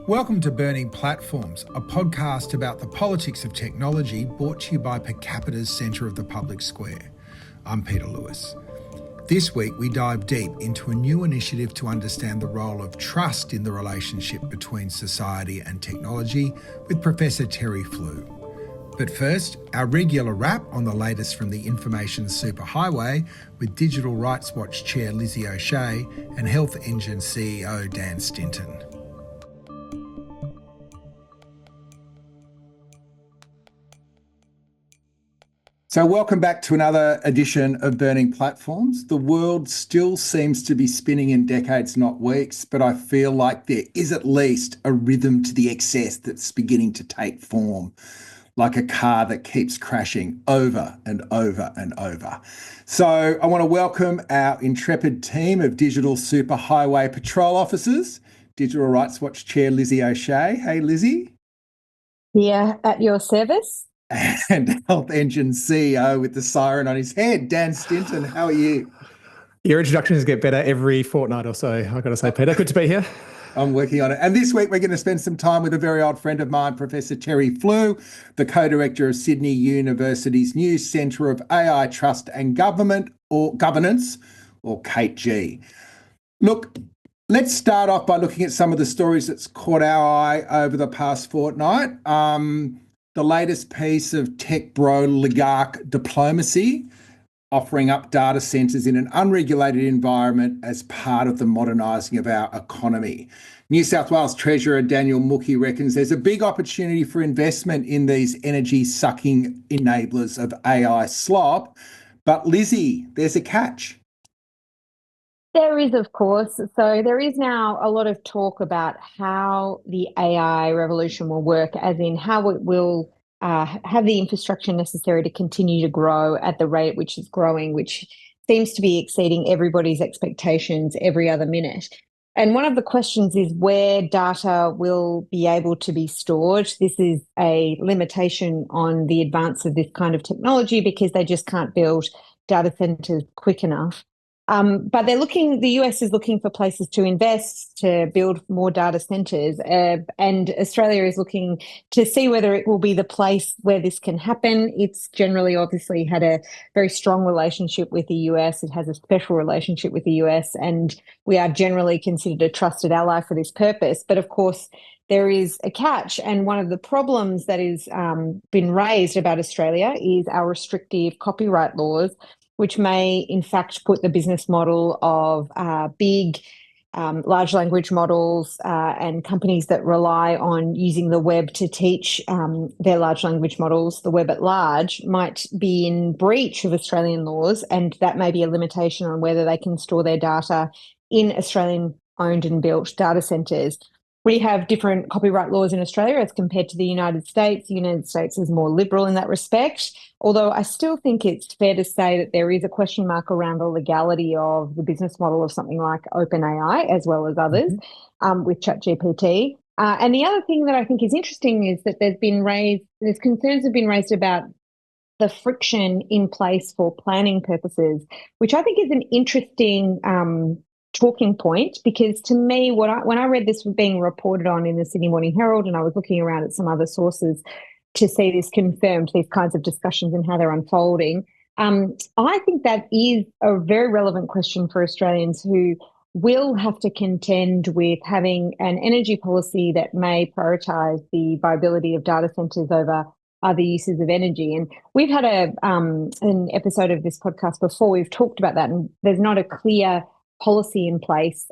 Welcome to Burning Platforms, a podcast about the politics of technology brought to you by Capita's Centre of the Public Square. I'm Peter Lewis. This week we dive deep into a new initiative to understand the role of trust in the relationship between society and technology with Professor Terry Flew. But first, our regular wrap on the latest from the information superhighway with Digital Rights Watch Chair Lizzie O'Shea and Health Engine CEO Dan Stinton. So welcome back to another edition of Burning Platforms. The world still seems to be spinning in decades, not weeks, but I feel like there is at least a rhythm to the excess that's beginning to take form, like a car that keeps crashing over and over and over. So I want to welcome our intrepid team of digital superhighway patrol officers, Digital Rights Watch Chair Lizzie O'Shea. Hey, Lizzie. Yeah, at your service. And Health Engine CEO with the siren on his head, Dan Stinton. How are you? Your introductions get better every fortnight or so, I've got to say, Peter. Good to be here. I'm working on it. And this week we're going to spend some time with a very old friend of mine, Professor Terry Flew, the co-director of Sydney University's new Centre of AI Trust and Governance, or Kate G. Look, let's start off by looking at some of the stories that's caught our eye over the past fortnight. The latest piece of tech bro oligarch diplomacy, offering up data centres in an unregulated environment as part of the modernising of our economy. New South Wales Treasurer Daniel Mookhey reckons there's a big opportunity for investment in these energy-sucking enablers of AI slop. But Lizzie, there's a catch. There is, of course. So there is now a lot of talk about how the AI revolution will work, as in how it will have the infrastructure necessary to continue to grow at the rate which is growing, which seems to be exceeding everybody's expectations every other minute. And one of the questions is where data will be able to be stored. This is a limitation on the advance of this kind of technology because they just can't build data centers quick enough. But the US is looking for places to invest, to build more data centres, and Australia is looking to see whether it will be the place where this can happen. It's generally obviously had a very strong relationship with the US. It has a special relationship with the US, and we are generally considered a trusted ally for this purpose. But of course, there is a catch, and one of the problems that is been raised about Australia is our restrictive copyright laws, which may in fact put the business model of big large language models and companies that rely on using the web to teach their large language models, the web at large, might be in breach of Australian laws, and that may be a limitation on whether they can store their data in Australian owned and built data centres. We have different copyright laws in Australia as compared to the United States. The United States is more liberal in that respect, although I still think it's fair to say that there is a question mark around the legality of the business model of something like OpenAI, as well as others, with ChatGPT. And the other thing that I think is interesting is that there's concerns have been raised about the friction in place for planning purposes, which I think is an interesting talking point, because to me, when I read this being reported on in the Sydney Morning Herald, and I was looking around at some other sources to see this confirmed, these kinds of discussions and how they're unfolding, I think that is a very relevant question for Australians who will have to contend with having an energy policy that may prioritise the viability of data centres over other uses of energy. And we've had an episode of this podcast before. We've talked about that, and there's not a clear policy in place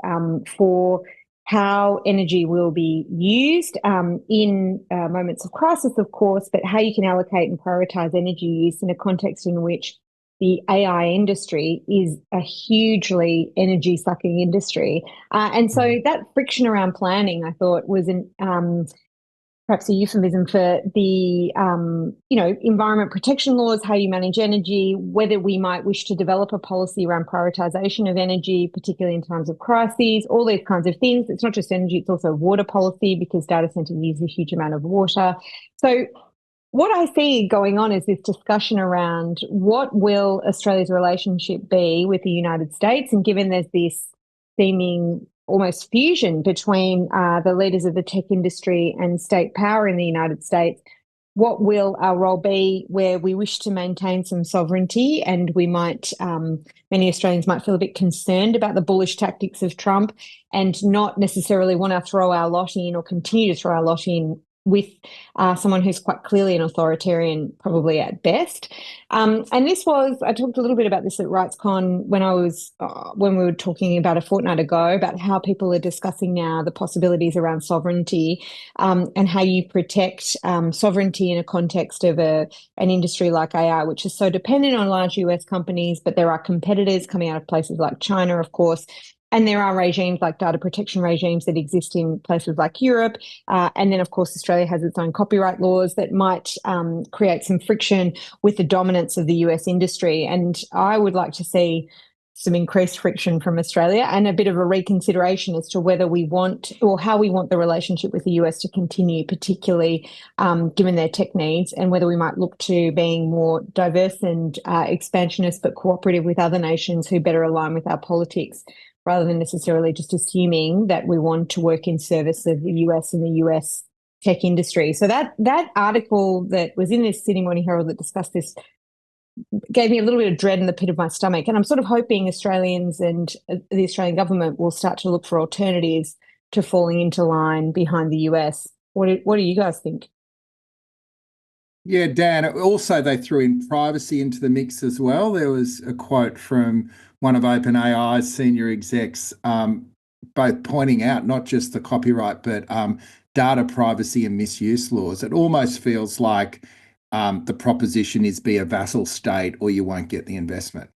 for how energy will be used in moments of crisis, of course, but how you can allocate and prioritise energy use in a context in which the AI industry is a hugely energy-sucking industry. And so that friction around planning, I thought, was perhaps a euphemism for the, environment protection laws, how you manage energy, whether we might wish to develop a policy around prioritisation of energy, particularly in times of crises, all these kinds of things. It's not just energy, it's also water policy, because data centres use a huge amount of water. So what I see going on is this discussion around what will Australia's relationship be with the United States, and given there's this seeming almost fusion between the leaders of the tech industry and state power in the United States. What will our role be where we wish to maintain some sovereignty, and we might, many Australians might feel a bit concerned about the bullish tactics of Trump and not necessarily want to throw our lot in or continue to throw our lot in with someone who's quite clearly an authoritarian, probably at best. And this was, I talked a little bit about this at RightsCon when we were talking about a fortnight ago about how people are discussing now the possibilities around sovereignty and how you protect sovereignty in a context of an industry like AI, which is so dependent on large US companies, but there are competitors coming out of places like China, of course. And there are regimes like data protection regimes that exist in places like Europe. And then, of course, Australia has its own copyright laws that might create some friction with the dominance of the US industry. And I would like to see some increased friction from Australia and a bit of a reconsideration as to whether we want or how we want the relationship with the US to continue, particularly given their tech needs, and whether we might look to being more diverse and expansionist but cooperative with other nations who better align with our politics, rather than necessarily just assuming that we want to work in service of the US and the US tech industry. So that article that was in this Sydney Morning Herald that discussed this gave me a little bit of dread in the pit of my stomach. And I'm sort of hoping Australians and the Australian government will start to look for alternatives to falling into line behind the US. What do you guys think? Yeah, Dan, also they threw in privacy into the mix as well. There was a quote from one of OpenAI's senior execs, both pointing out not just the copyright, but data privacy and misuse laws. It almost feels like the proposition is be a vassal state or you won't get the investment.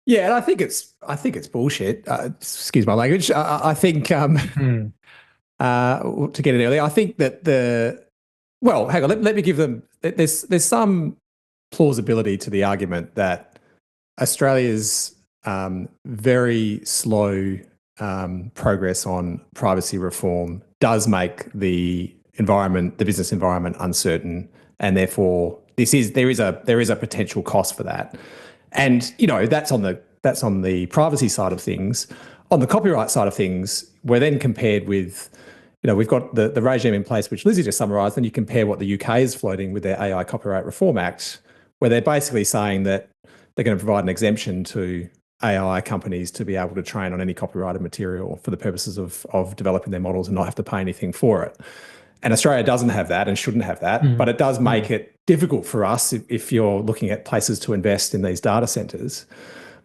Yeah, and I think it's bullshit. Excuse my language. I think to get it earlier, I think that well, hang on. Let me give them. There's some plausibility to the argument that Australia's very slow progress on privacy reform does make the business environment uncertain, and therefore there is a potential cost for that. And that's on the privacy side of things. On the copyright side of things, we're then compared with. We've got the regime in place, which Lizzie just summarised, and you compare what the UK is floating with their AI Copyright Reform Act, where they're basically saying that they're going to provide an exemption to AI companies to be able to train on any copyrighted material for the purposes of developing their models and not have to pay anything for it. And Australia doesn't have that and shouldn't have that, but it does make it difficult for us if you're looking at places to invest in these data centres.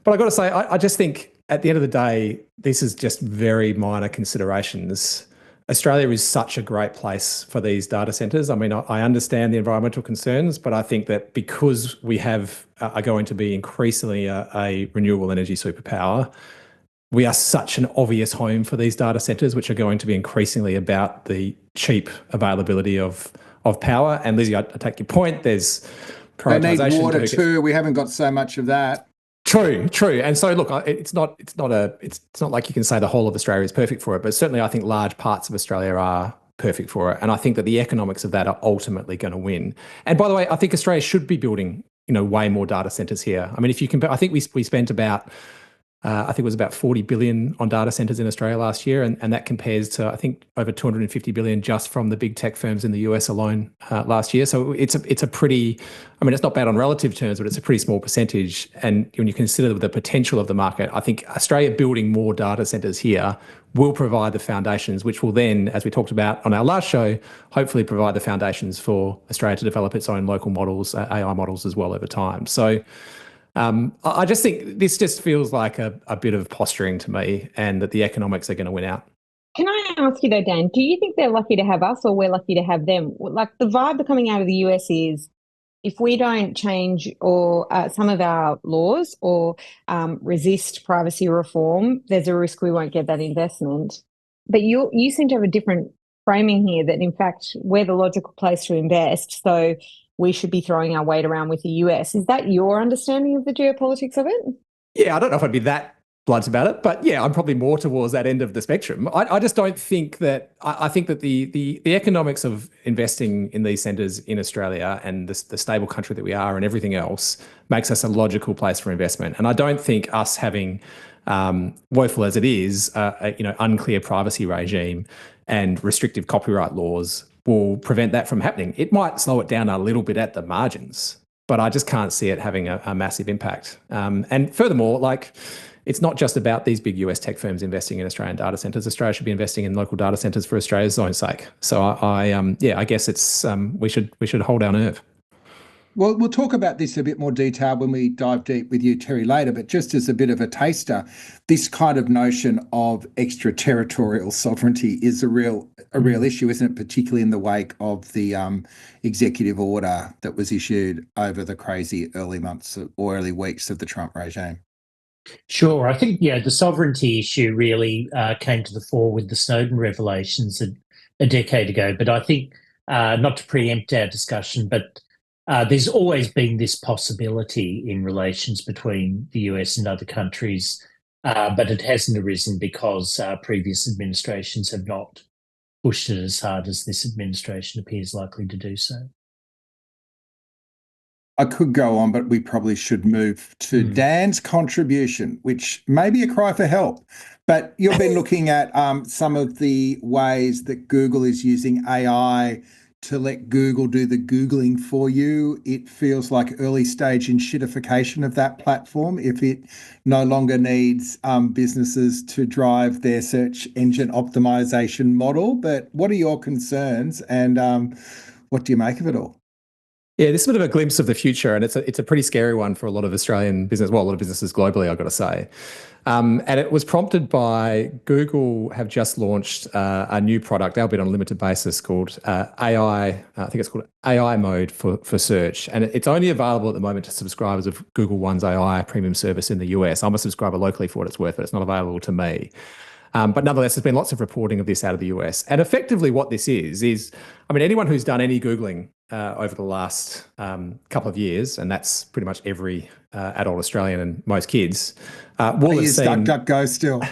But I've got to say, I just think at the end of the day, this is just very minor considerations. Australia is such a great place for these data centres. I mean, I understand the environmental concerns, but I think that because we are going to be increasingly a renewable energy superpower, we are such an obvious home for these data centres, which are going to be increasingly about the cheap availability of power. And Lizzie, I take your point. There's prioritisation. They need water too. We haven't got so much of that. True. And so, look, it's not like you can say the whole of Australia is perfect for it, but certainly I think large parts of Australia are perfect for it, and I think that the economics of that are ultimately going to win. And by the way, I think Australia should be building, way more data centres here. I mean, if you compare, I think we spent about. I think it was about 40 billion on data centres in Australia last year, and that compares to, I think, over 250 billion just from the big tech firms in the US alone last year. So it's a pretty, I mean, it's not bad on relative terms, but it's a pretty small percentage. And when you consider the potential of the market, I think Australia building more data centres here will provide the foundations, which will then, as we talked about on our last show, hopefully provide the foundations for Australia to develop its own local models, AI models as well over time. So I just think this just feels like a bit of posturing to me, and that the economics are going to win out. Can I ask you though, Dan, do you think they're lucky to have us or we're lucky to have them? Like the vibe coming out of the US is if we don't change or some of our laws or resist privacy reform, there's a risk we won't get that investment. But you seem to have a different framing here that in fact we're the logical place to invest. So we should be throwing our weight around with the US. Is that your understanding of the geopolitics of it? Yeah, I don't know if I'd be that blunt about it, but yeah, I'm probably more towards that end of the spectrum. I just don't think that, I think that the economics of investing in these centres in Australia and the stable country that we are and everything else makes us a logical place for investment. And I don't think us having woeful as it is, unclear privacy regime and restrictive copyright laws will prevent that from happening. It might slow it down a little bit at the margins, but I just can't see it having a massive impact. And furthermore, it's not just about these big US tech firms investing in Australian data centres. Australia should be investing in local data centres for Australia's own sake. So I guess it's we should hold our nerve. Well, we'll talk about this a bit more detail when we dive deep with you, Terry, later. But just as a bit of a taster, this kind of notion of extraterritorial sovereignty is a real issue, isn't it? Particularly in the wake of the executive order that was issued over the crazy early months or early weeks of the Trump regime. Sure. I think, the sovereignty issue really came to the fore with the Snowden revelations a decade ago. But I think, not to preempt our discussion, but there's always been this possibility in relations between the US and other countries, but it hasn't arisen because previous administrations have not pushed it as hard as this administration appears likely to do so. I could go on, but we probably should move to Dan's contribution, which may be a cry for help. But you've been looking at some of the ways that Google is using AI to let Google do the Googling for you. It feels like early stage enshittification of that platform if it no longer needs businesses to drive their search engine optimization model. But what are your concerns and what do you make of it all? Yeah, this is a bit of a glimpse of the future, and it's a pretty scary one for a lot of Australian business, well, a lot of businesses globally, I've got to say. And it was prompted by Google have just launched a new product, albeit on a limited basis, called AI. I think it's called AI Mode for search, and it's only available at the moment to subscribers of Google One's AI premium service in the US. I'm a subscriber locally for what it's worth, but it's not available to me. But nonetheless, there's been lots of reporting of this out of the US. And effectively what this is, anyone who's done any Googling over the last couple of years, and that's pretty much every adult Australian and most kids, will have seen... DuckDuckGo still.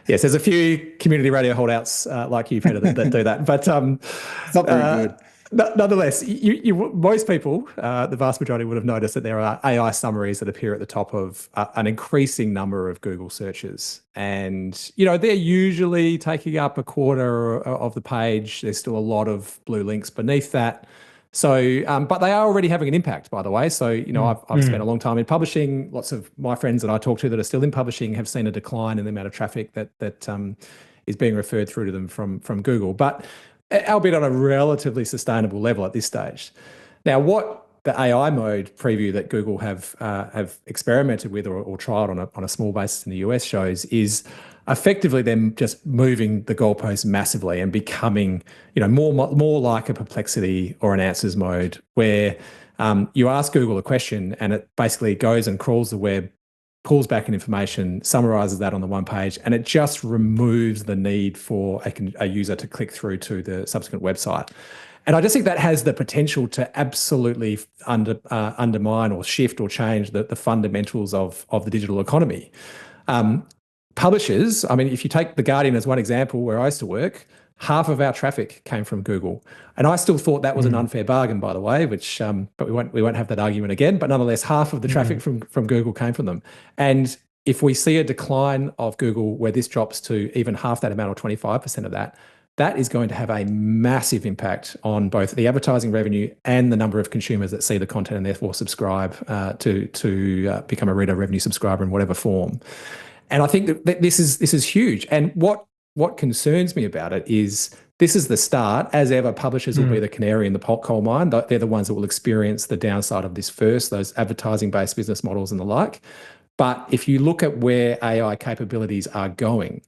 Yes, there's a few community radio holdouts like you, Peter, that do that. But it's not very good. Nonetheless, most people, the vast majority, would have noticed that there are AI summaries that appear at the top of an increasing number of Google searches. And, they're usually taking up a quarter of the page. There's still a lot of blue links beneath that. So, but they are already having an impact, by the way. So, I've spent a long time in publishing. Lots of my friends that I talk to that are still in publishing have seen a decline in the amount of traffic that is being referred through to them from Google. But albeit on a relatively sustainable level at this stage. Now, what the AI mode preview that Google have experimented with or trialed on a small basis in the US shows is effectively them just moving the goalposts massively and becoming, more like a Perplexity or an Answers mode, where you ask Google a question and it basically goes and crawls the web, pulls back in information, summarizes that on the one page, and it just removes the need for a user to click through to the subsequent website. And I just think that has the potential to absolutely undermine or shift or change the fundamentals of the digital economy. Publishers, if you take The Guardian as one example where I used to work, half of our traffic came from Google. And I still thought that was an unfair bargain, by the way, which but we won't have that argument again. But nonetheless, half of the traffic from Google came from them. And if we see a decline of Google where this drops to even half that amount or 25% of that, that is going to have a massive impact on both the advertising revenue and the number of consumers that see the content and therefore subscribe to become a reader revenue subscriber in whatever form. And I think that this is huge. And what concerns me about it is this is the start. As ever, publishers will be the canary in the coal mine. They're the ones that will experience the downside of this first, those advertising-based business models and the like. But if you look at where AI capabilities are going,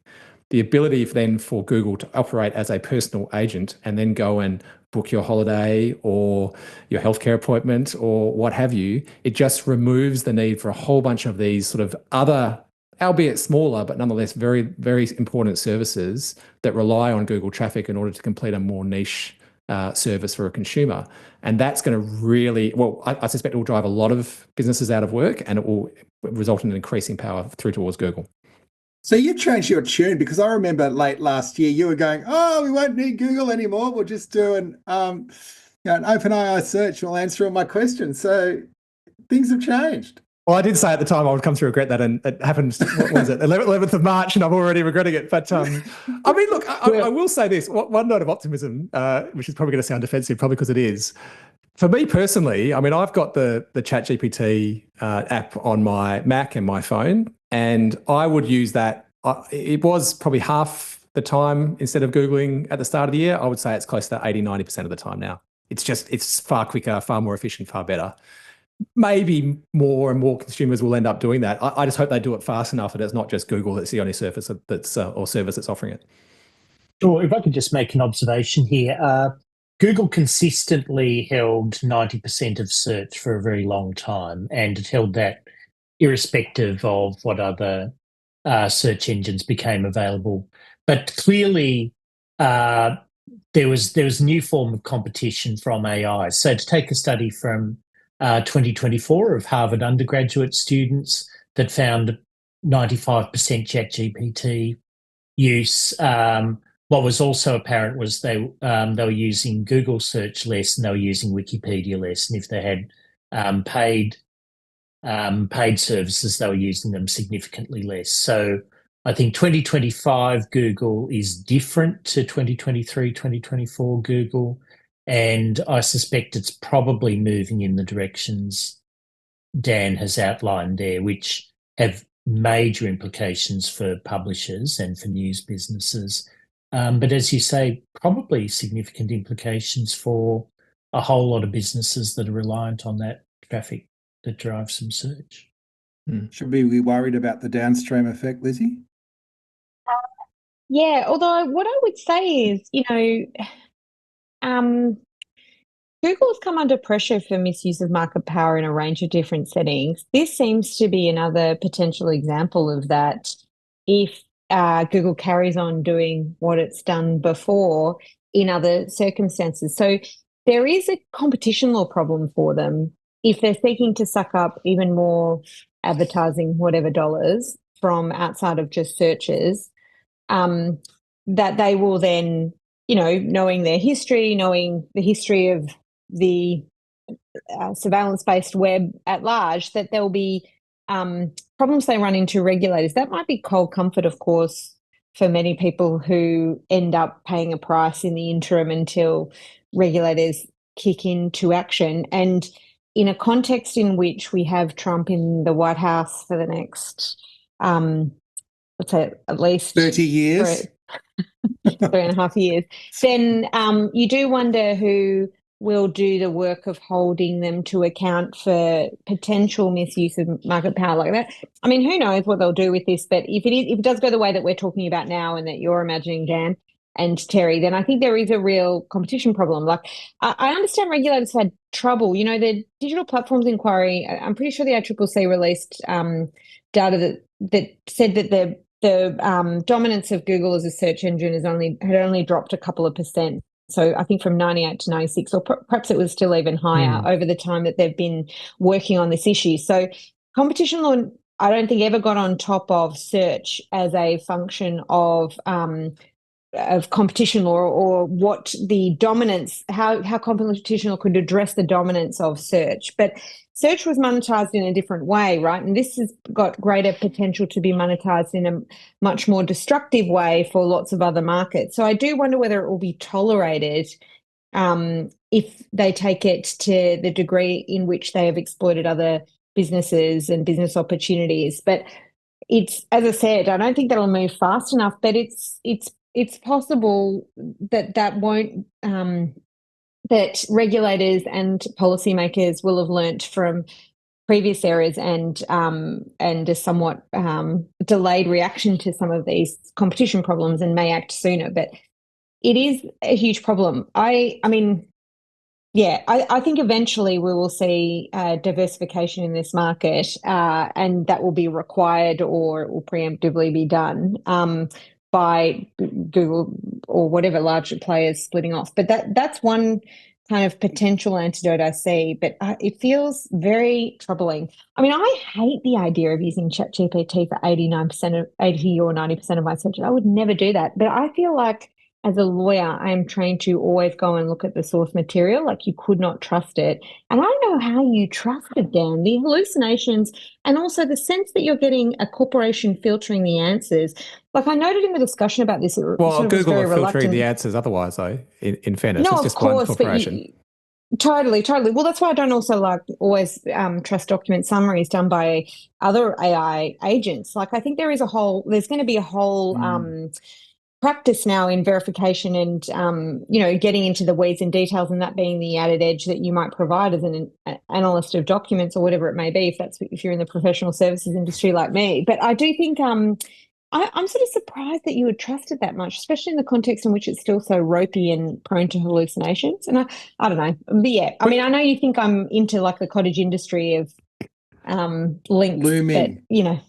the ability then for Google to operate as a personal agent and then go and book your holiday or your healthcare appointment or what have you, it just removes the need for a whole bunch of these sort of other, albeit smaller, but nonetheless very, very important services that rely on Google traffic in order to complete a more niche service for a consumer. And that's going to really, I suspect it will drive a lot of businesses out of work and it will result in an increasing power through towards Google. So you changed your tune, because I remember late last year you were going, we won't need Google anymore. We'll just do an open AI search. Will answer all my questions. So things have changed. Well, I did say at the time I would come to regret that, and it happened, what was it, 11th of March, and I'm already regretting it. But I mean, look, I will say this, one note of optimism, which is probably going to sound defensive, probably because it is. For me personally, I mean, I've got the ChatGPT app on my Mac and my phone, and I would use that. It was probably half the time instead of Googling at the start of the year. I would say it's close to 80, 90% of the time now. It's far quicker, far more efficient, far better. Maybe more and more consumers will end up doing that. I just hope they do it fast enough that it's not just Google that's the only service or service that's offering it. Sure. If I could just make an observation here. Google consistently held 90% of search for a very long time, and it held that irrespective of what other search engines became available. But clearly, there was a new form of competition from AI. So to take a study from 2024 of Harvard undergraduate students that found 95% ChatGPT use. What was also apparent was they were using Google search less, and they were using Wikipedia less. And if they had paid services, they were using them significantly less. So I think 2025 Google is different to 2023, 2024 Google. And I suspect it's probably moving in the directions Dan has outlined there, which have major implications for publishers and for news businesses. But as you say, probably significant implications for a whole lot of businesses that are reliant on that traffic that drives some search. Should we be worried about the downstream effect, Lizzie? Yeah, although what I would say is, Google's come under pressure for misuse of market power in a range of different settings. This seems to be another potential example of that if Google carries on doing what it's done before in other circumstances. So there is a competition law problem for them if they're seeking to suck up even more advertising, whatever dollars, from outside of just searches, that they will then, knowing their history, knowing the history of the surveillance-based web at large, that there will be problems they run into regulators. That might be cold comfort, of course, for many people who end up paying a price in the interim until regulators kick into action. And in a context in which we have Trump in the White House for the next, let's say, at least 30 years. 3.5 years, then you do wonder who will do the work of holding them to account for potential misuse of market power like that. I mean, who knows what they'll do with this, but if it does go the way that we're talking about now and that you're imagining, Dan and Terry, then I think there is a real competition problem. Like, I understand regulators had trouble. The Digital Platforms Inquiry, I'm pretty sure the ACCC released data that said that the dominance of Google as a search engine had only dropped a couple of percent. So I think from 98 to 96, or perhaps it was still even higher over the time that they've been working on this issue. So competition law, I don't think, ever got on top of search as a function of competition law, or what the dominance, how competition law could address the dominance of search. But search was monetized in a different way, right? And this has got greater potential to be monetized in a much more destructive way for lots of other markets. So I do wonder whether it will be tolerated if they take it to the degree in which they have exploited other businesses and business opportunities. But it's, as I said, I don't think that'll move fast enough, but it's possible that won't, that regulators and policymakers will have learnt from previous errors and a somewhat delayed reaction to some of these competition problems and may act sooner. But it is a huge problem. I think eventually we will see diversification in this market, and that will be required, or it will preemptively be done by Google or whatever larger players splitting off. But that's one kind of potential antidote I see, but it feels very troubling. I mean, I hate the idea of using ChatGPT for 80 or 90% of my searches. I would never do that. But I feel like as a lawyer, I am trained to always go and look at the source material. Like, you could not trust it. And I don't know how you trust it, Dan. The hallucinations and also the sense that you're getting a corporation filtering the answers. Like, I noted in the discussion about this, Well, sort of was Google very are filtering reluctant. the answers otherwise, though, in fairness. No, it's of just one course, but corporation. totally. Well, that's why I don't also like always trust document summaries done by other AI agents. Like, I think there's going to be a whole practice now in verification and, getting into the weeds and details, and that being the added edge that you might provide as an analyst of documents or whatever it may be, if you're in the professional services industry like me. But I do think I'm sort of surprised that you would trust it that much, especially in the context in which it's still so ropey and prone to hallucinations. And I don't know. But yeah, I mean, I know you think I'm into like the cottage industry of links, Looming. but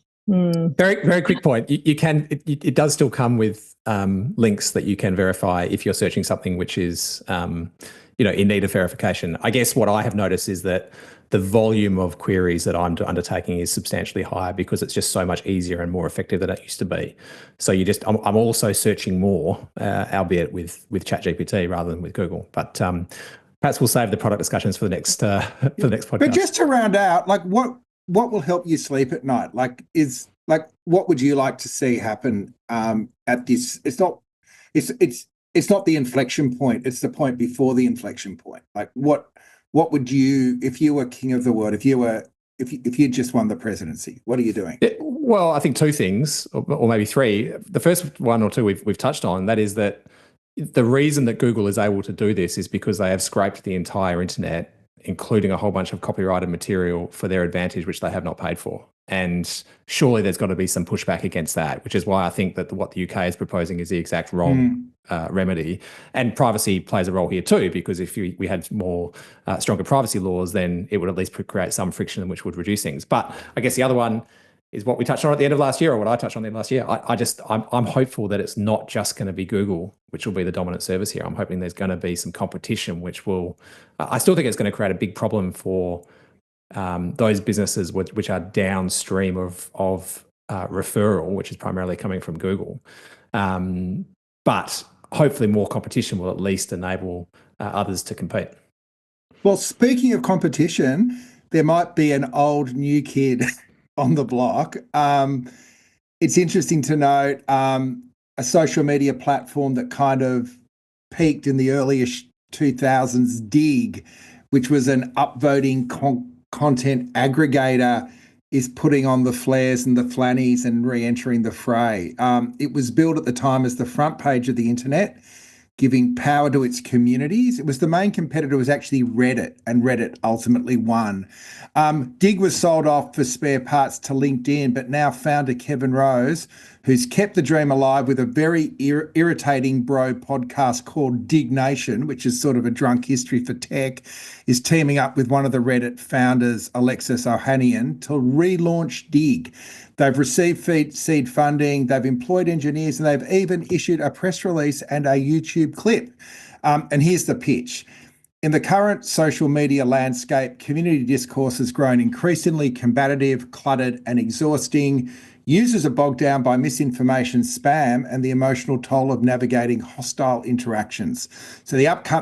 Very, very quick point. You can. It does still come with links that you can verify if you're searching something which is, in need of verification. I guess what I have noticed is that the volume of queries that I'm undertaking is substantially higher because it's just so much easier and more effective than it used to be. So I'm also searching more, albeit with ChatGPT rather than with Google. But perhaps we'll save the product discussions for the next podcast. But just to round out, like what will help you sleep at night? What would you like to see happen at this? It's not the inflection point. It's the point before the inflection point. Like what would you, if you were king of the world, if you just won the presidency, what are you doing? Well, I think two things, or maybe three. The first one or two we've touched on. That is that the reason that Google is able to do this is because they have scraped the entire internet, including a whole bunch of copyrighted material for their advantage, which they have not paid for. And surely there's got to be some pushback against that, which is why I think that what the UK is proposing is the exact wrong remedy. And privacy plays a role here too, because if we had more stronger privacy laws, then it would at least create some friction which would reduce things. But I guess the other one is what we touched on at the end of last year, or what I touched on at the end of last year. I'm hopeful that it's not just going to be Google, which will be the dominant service here. I'm hoping there's going to be some competition, which will, I still think it's going to create a big problem for those businesses which are downstream of referral, which is primarily coming from Google. But hopefully more competition will at least enable others to compete. Well, speaking of competition, there might be an old new kid on the block. It's interesting to note a social media platform that kind of peaked in the earliest 2000s, Digg, which was an upvoting content aggregator, is putting on the flares and the flannies and re-entering the fray. It was built at the time as the front page of the internet, giving power to its communities. It was the main competitor was actually Reddit, and Reddit ultimately won. Digg was sold off for spare parts to LinkedIn, but now founder Kevin Rose, who's kept the dream alive with a very irritating bro podcast called Digg Nation, which is sort of a drunk history for tech, is teaming up with one of the Reddit founders, Alexis Ohanian, to relaunch Digg. They've received seed funding, they've employed engineers, and they've even issued a press release and a YouTube clip. And here's the pitch. In the current social media landscape, community discourse has grown increasingly combative, cluttered, and exhausting. Users are bogged down by misinformation, spam, and the emotional toll of navigating hostile interactions. So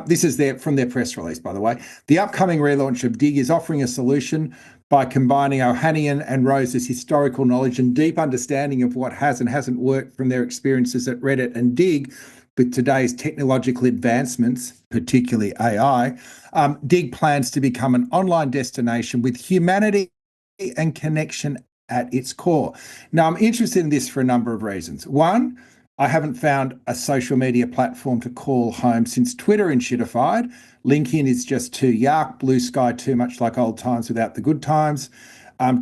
this is from their press release, by the way. The upcoming relaunch of Digg is offering a solution by combining Ohanian and Rose's historical knowledge and deep understanding of what has and hasn't worked from their experiences at Reddit and Digg with today's technological advancements, particularly AI. Digg plans to become an online destination with humanity and connection at its core. Now, I'm interested in this for a number of reasons. One, I haven't found a social media platform to call home since Twitter and shitified. LinkedIn is just too yuck, Blue Sky too much like old times without the good times.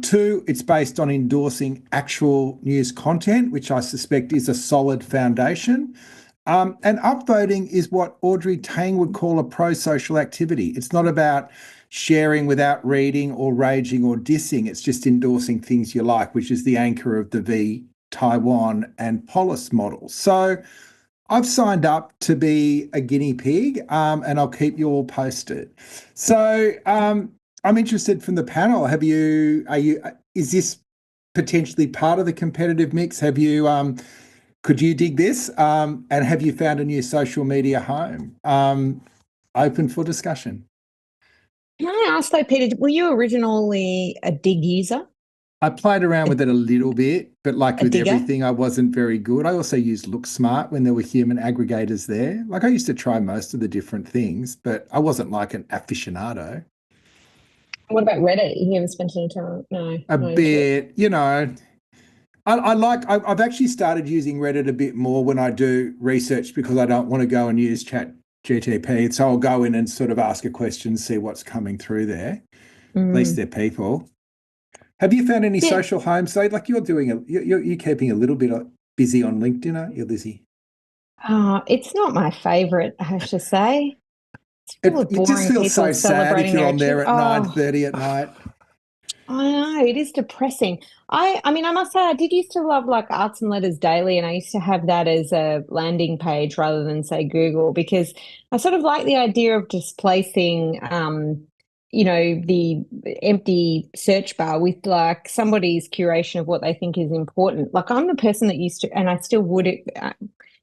Two, it's based on endorsing actual news content, which I suspect is a solid foundation. And upvoting is what Audrey Tang would call a pro-social activity. It's not about sharing without reading or raging or dissing. It's just endorsing things you like, which is the anchor of the V, Taiwan and Polis model. So I've signed up to be a guinea pig, and I'll keep you all posted. So I'm interested from the panel. Is this potentially part of the competitive mix? Have you Could you dig this? And have you found a new social media home? Open for discussion. Can I ask though, Peter, were you originally a Digg user? I played around with it a little bit, but like A with digger? everything, I wasn't very good. I also used Look Smart when there were human aggregators there. Like I used to try most of the different things, but I wasn't like an aficionado. What about Reddit? You ever spent any time? No, A not into it. bit, I've actually started using Reddit a bit more when I do research because I don't want to go and use Chat GTP. So I'll go in and sort of ask a question, see what's coming through there. At least they're people. Have you found any social homes? So like you're keeping a little bit busy on LinkedIn, aren't you, Lizzie? It's not my favorite, I have to say. It's full of It boring just feels people so sad if celebrating you're their on there at achievement. 9:30 at night. I know, it is depressing. I mean, I must say, I did used to love like Arts and Letters Daily, and I used to have that as a landing page rather than say Google, because I sort of like the idea of displacing, the empty search bar with like somebody's curation of what they think is important. Like I'm the person that used to, and I still would,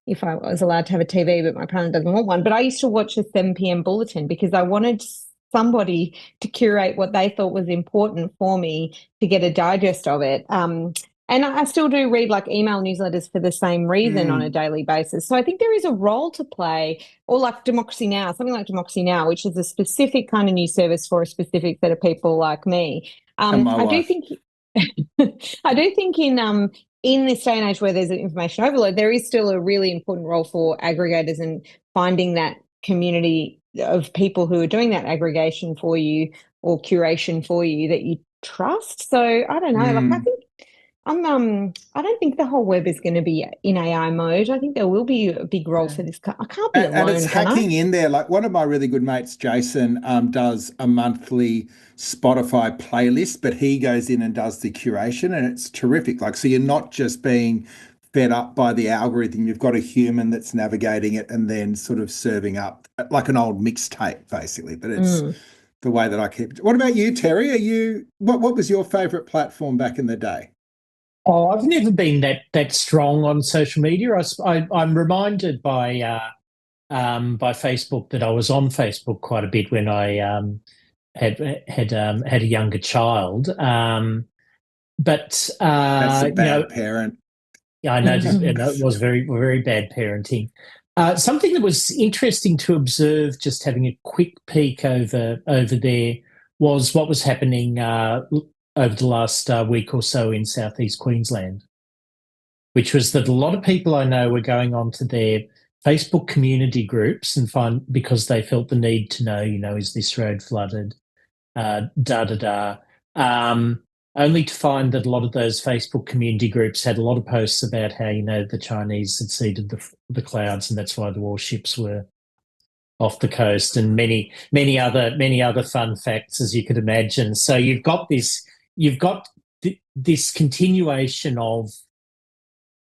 if I was allowed to have a TV, but my parent doesn't want one. But I used to watch the 7 p.m. bulletin because I wanted somebody to curate what they thought was important for me to get a digest of it. And I still do read like email newsletters for the same reason on a daily basis. So I think there is a role to play, or like Democracy Now, something like Democracy Now, which is a specific kind of news service for a specific set of people like me. And my I do wife. think I do think in this day and age where there's an information overload, there is still a really important role for aggregators and finding that community of people who are doing that aggregation for you or curation for you that you trust. So I don't know. Like I think I don't think the whole web is going to be in AI mode. I think there will be a big role for this. I can't be And it's alone, can I? hacking in there. Like one of my really good mates, Jason, does a monthly Spotify playlist, but he goes in and does the curation, and it's terrific. Like, so you're not just being fed up by the algorithm. You've got a human that's navigating it and then sort of serving up like an old mixtape, basically. But it's the way that I keep it. What about you, Terry? What was your favorite platform back in the day? Oh, I've never been that strong on social media. I'm reminded by Facebook that I was on Facebook quite a bit when I had a younger child. But That's a bad parent. Yeah, I know, and that was very, very bad parenting. Something that was interesting to observe, just having a quick peek over there, was what was happening over the last week or so in southeast Queensland, which was that a lot of people I know were going on to their Facebook community groups and because they felt the need to know, is this road flooded, da da da. Only to find that a lot of those Facebook community groups had a lot of posts about how the Chinese had seeded the clouds, and that's why the warships were off the coast, and many other fun facts, as you could imagine. So you've got this continuation of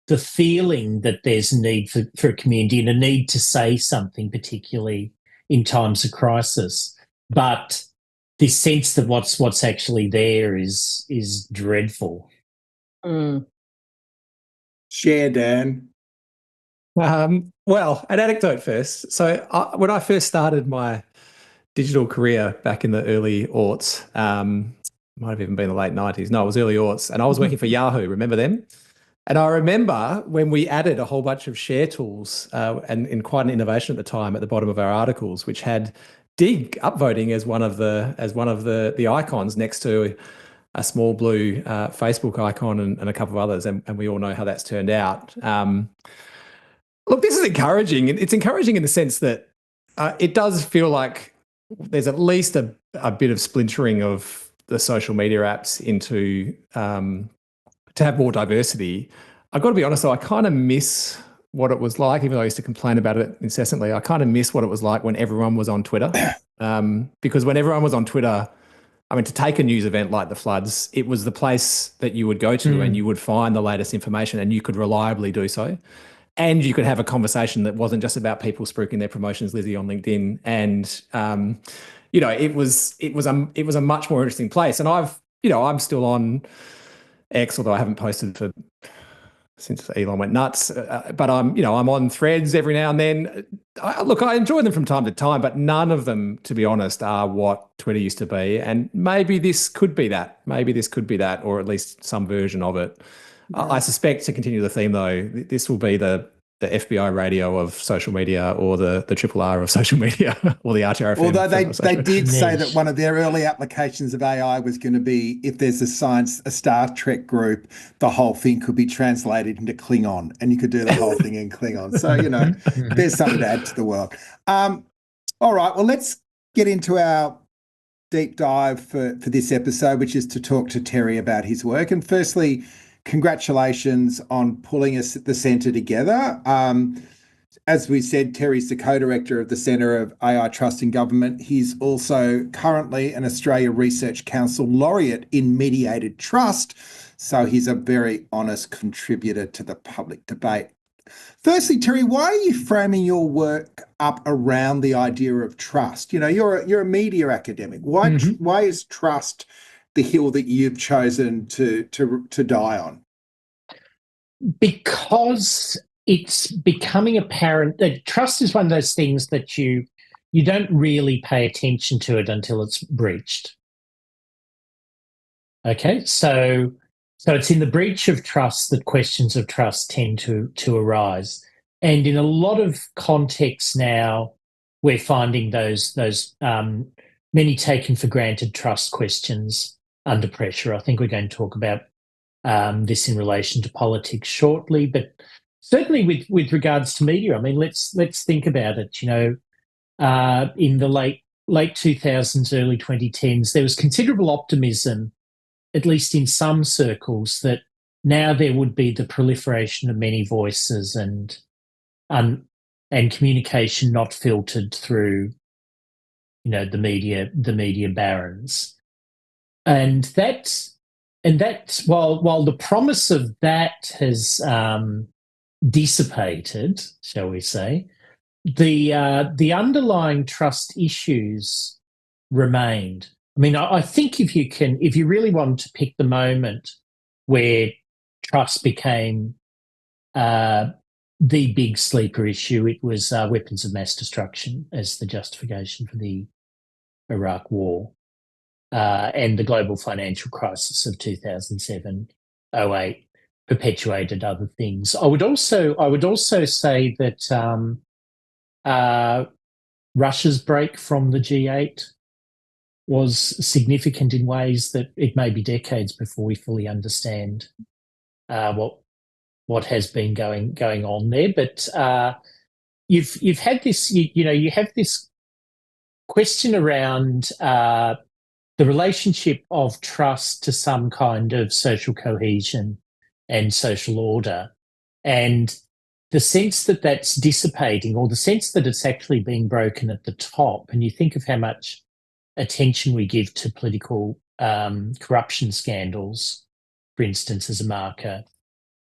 the feeling that there's a need for a community and a need to say something, particularly in times of crisis, but this sense that what's actually there is dreadful. Share, Dan. Well, an anecdote first. So when I first started my digital career back in the early aughts, might have even been the late 90s. No, it was early aughts. And I was working for Yahoo. Remember them? And I remember when we added a whole bunch of share tools and in quite an innovation at the time at the bottom of our articles, which had Digg upvoting as one of the icons next to a small blue Facebook icon and a couple of others, and we all know how that's turned out. Look, this is encouraging. It's encouraging in the sense that it does feel like there's at least a bit of splintering of the social media apps into to have more diversity. I've got to be honest, though, I kind of miss what it was like, even though I used to complain about it incessantly. I kind of miss what it was like when everyone was on Twitter. Because when everyone was on Twitter, I mean, to take a news event like the floods, it was the place that you would go to and you would find the latest information, and you could reliably do so. And you could have a conversation that wasn't just about people spruiking their promotions, Lizzie, on LinkedIn. And it was a much more interesting place. And I'm still on X, although I haven't posted for since Elon went nuts. But I'm on Threads every now and then. I enjoy them from time to time, but none of them, to be honest, are what Twitter used to be. And maybe this could be that. Maybe this could be that, or at least some version of it. Yeah. I suspect, to continue the theme, though, this will be the FBI radio of social media, or the triple R of social media, or the RTRFM. Although they did say that one of their early applications of AI was going to be, if there's a Star Trek group, the whole thing could be translated into Klingon, and you could do the whole thing in Klingon. So, there's something to add to the world. All right, well, let's get into our deep dive for this episode, which is to talk to Terry about his work. And firstly, congratulations on pulling us at the centre together. As we said, Terry's the co-director of the Centre of AI Trust in Government. He's also currently an Australia Research Council laureate in mediated trust. So he's a very honest contributor to the public debate. Firstly, Terry, why are you framing your work up around the idea of trust? You're a media academic. Why is trust the hill that you've chosen to die on? Because it's becoming apparent that trust is one of those things that you don't really pay attention to it until it's breached. Okay, so it's in the breach of trust that questions of trust tend to arise, and in a lot of contexts now, we're finding those many taken for granted trust questions under pressure. I think we're going to talk about this in relation to politics shortly, but certainly with regards to media, I mean, let's think about it. In the late 2000s, early 2010s, there was considerable optimism, at least in some circles, that now there would be the proliferation of many voices and communication not filtered through, the media barons. And that's while the promise of that has dissipated, shall we say, the underlying trust issues remained. I mean, I think if you really want to pick the moment where trust became the big sleeper issue, it was weapons of mass destruction as the justification for the Iraq War. And the global financial crisis of 2007-08 perpetuated other things. I would also say that Russia's break from the G8 was significant in ways that it may be decades before we fully understand what has been going on there. But you've had this, you have this question around the relationship of trust to some kind of social cohesion and social order, and the sense that that's dissipating, or the sense that it's actually being broken at the top. And you think of how much attention we give to political corruption scandals, for instance, as a marker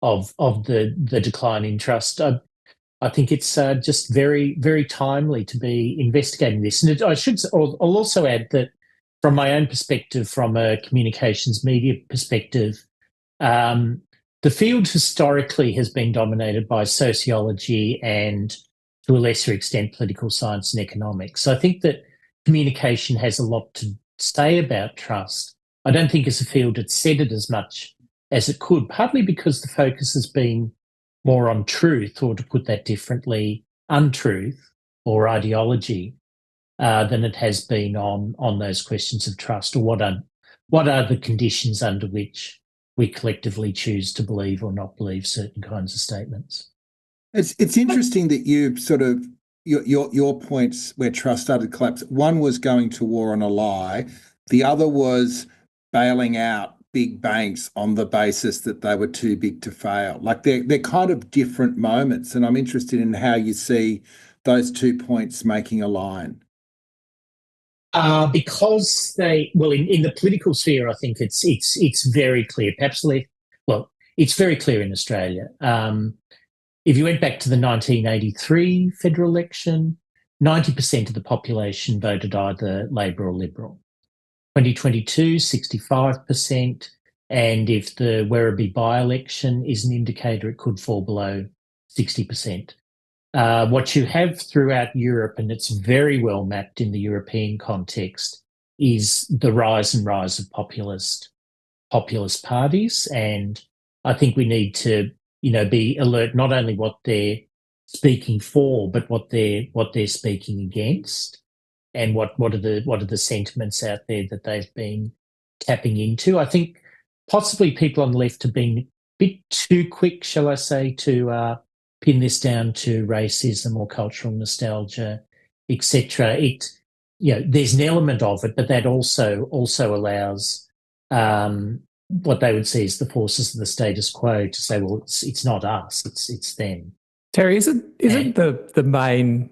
of the decline in trust. I think it's just very, very timely to be investigating this. And I'll also add that, from my own perspective, from a communications media perspective, the field historically has been dominated by sociology and, to a lesser extent, political science and economics. So I think that communication has a lot to say about trust. I don't think as a field it's said it as much as it could, partly because the focus has been more on truth, or, to put that differently, untruth or ideology, than it has been on those questions of trust, or what are the conditions under which we collectively choose to believe or not believe certain kinds of statements. It's interesting that you sort of your points where trust started to collapse. One was going to war on a lie. The other was bailing out big banks on the basis that they were too big to fail. Like they're kind of different moments, and I'm interested in how you see those 2 points making a line. Because in the political sphere, I think it's very clear. It's very clear in Australia. If you went back to the 1983 federal election, 90% of the population voted either Labor or Liberal. 2022, 65%, And if the Werribee by-election is an indicator, it could fall below 60%. What you have throughout Europe, and it's very well mapped in the European context, is the rise of populist parties. And I think we need to, be alert not only what they're speaking for, but what they're speaking against, and what are the sentiments out there that they've been tapping into. I think possibly people on the left have been a bit too quick, shall I say, to pin this down to racism or cultural nostalgia, etc. There's an element of it, but that also allows what they would see as the forces of the status quo to say, well, it's not us, it's them. Terry, isn't the main?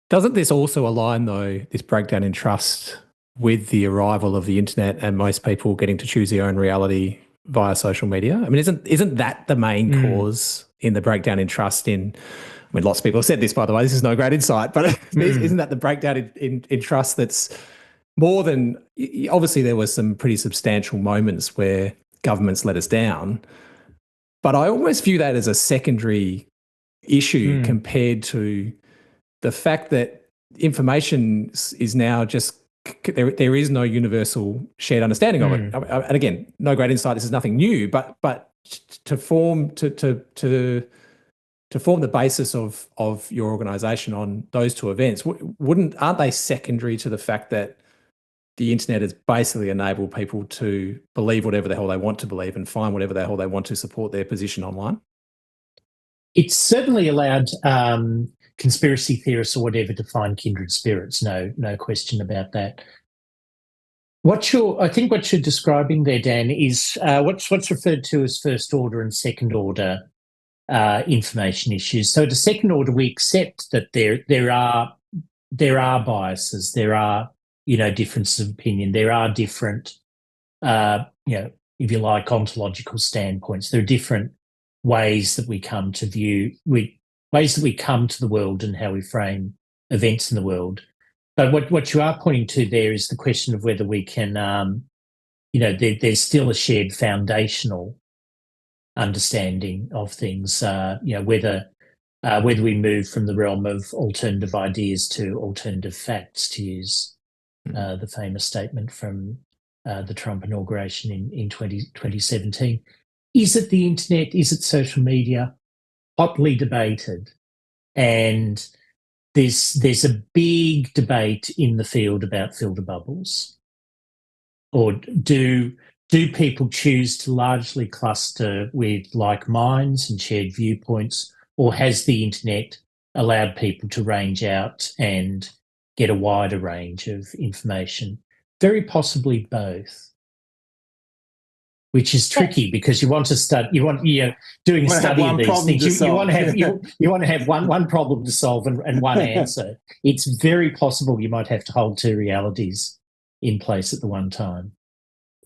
Doesn't this also align, though, this breakdown in trust with the arrival of the internet and most people getting to choose their own reality via social media? I mean, isn't that the main cause in the breakdown in trust lots of people have said this, by the way, this is no great insight, but isn't that the breakdown in trust that's more than, obviously there were some pretty substantial moments where governments let us down, but I almost view that as a secondary issue compared to the fact that information is now just, there is no universal shared understanding of it. And again, no great insight, this is nothing new, but to form the basis of your organisation on those two events, aren't they secondary to the fact that the internet has basically enabled people to believe whatever the hell they want to believe and find whatever the hell they want to support their position online? It's certainly allowed conspiracy theorists or whatever to find kindred spirits, no question about that. I think what you're describing there, Dan, is what's referred to as first order and second order information issues. So, to second order, we accept that there are biases, there are differences of opinion, there are different if you like ontological standpoints. There are different ways that we come to ways that we come to the world and how we frame events in the world. But what you are pointing to there is the question of whether we can, there's still a shared foundational understanding of things. Whether we move from the realm of alternative ideas to alternative facts, to use the famous statement from the Trump inauguration in 2017. Is it the internet? Is it social media? Hotly debated. And there's a big debate in the field about filter bubbles. Or do people choose to largely cluster with like minds and shared viewpoints, or has the internet allowed people to range out and get a wider range of information? Very possibly both. Which is tricky because you want to study. Doing a study of these things. You want to have one problem to solve and one answer. It's very possible you might have to hold two realities in place at the one time.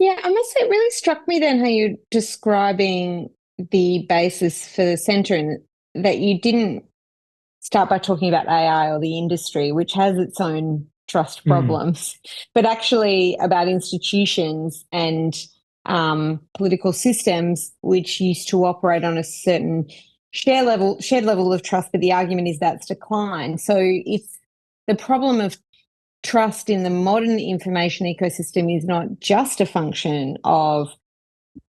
Yeah, I must say, it really struck me then how you're describing the basis for the centre, and that you didn't start by talking about AI or the industry, which has its own trust problems, but actually about institutions and political systems which used to operate on a certain shared level of trust, but the argument is that's declined. So if the problem of trust in the modern information ecosystem is not just a function of